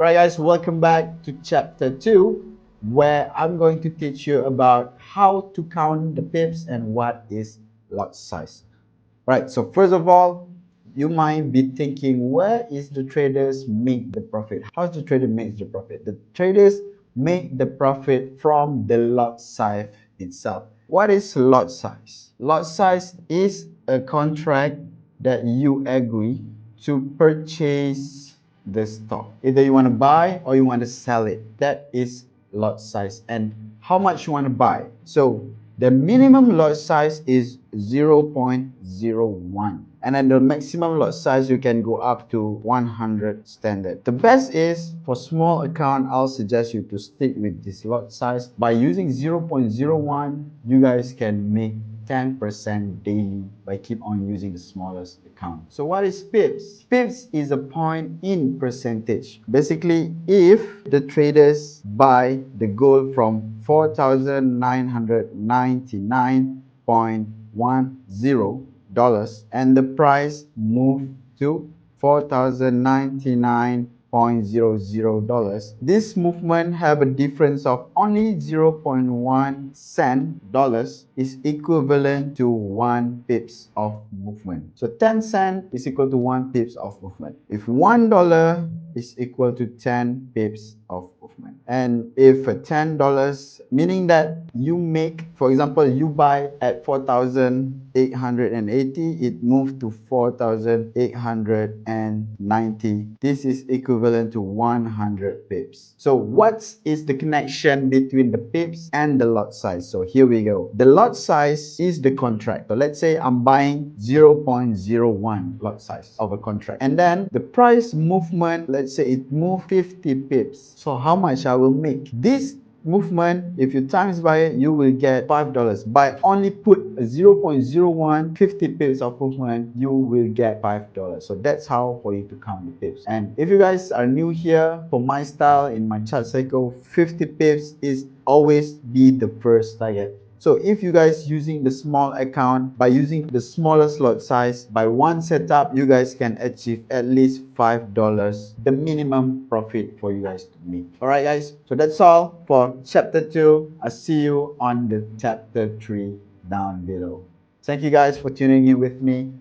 Alright guys, welcome back to chapter 2 where I'm going to teach you about how to count the pips and what is lot size. Right, so first of all, you might be thinking, where is the traders make the profit? How does the trader make the profit? The traders make the profit from the lot size itself. What is lot size? Lot size is a contract that you agree to purchase the stock. Either you want to buy or you want to sell it. That is lot size. And how much you want to buy. So the minimum lot size is 0.01, and then the maximum lot size you can go up to 100 standard. The best is for small account, I'll suggest you to stick with this lot size. By using 0.01, you guys can make 10% daily by keep on using the smallest account. So what is pips? Pips is a point in percentage. Basically, if the traders buy the gold from 4,999.10 and the price move to $4,099.00. This movement have a difference of only 0.1 cent dollars is equivalent to 1 pips of movement. So 10 cent is equal to 1 pips of movement. If $1 is equal to 10 pips of movement. And if $10, meaning that you make, for example, you buy at 4,880, it moved to 4,890. This is equivalent to 100 pips. So what is the connection between the pips and the lot size? So here we go. The lot size is the contract. So let's say I'm buying 0.01 lot size of a contract. And then the price movement, let's say it moved 50 pips. So how much I will make? This movement, if you times by it, you will get $5. By only put a 0.01 50 pips of movement, you will get $5. So that's how for you to count the pips. And if you guys are new here, for my style in my chart cycle, 50 pips is always be the first target. So if you guys using the small account, by using the smallest lot size, by one setup, you guys can achieve at least $5, the minimum profit for you guys to make. Alright guys, so that's all for chapter 2. I'll see you on the chapter 3 down below. Thank you guys for tuning in with me.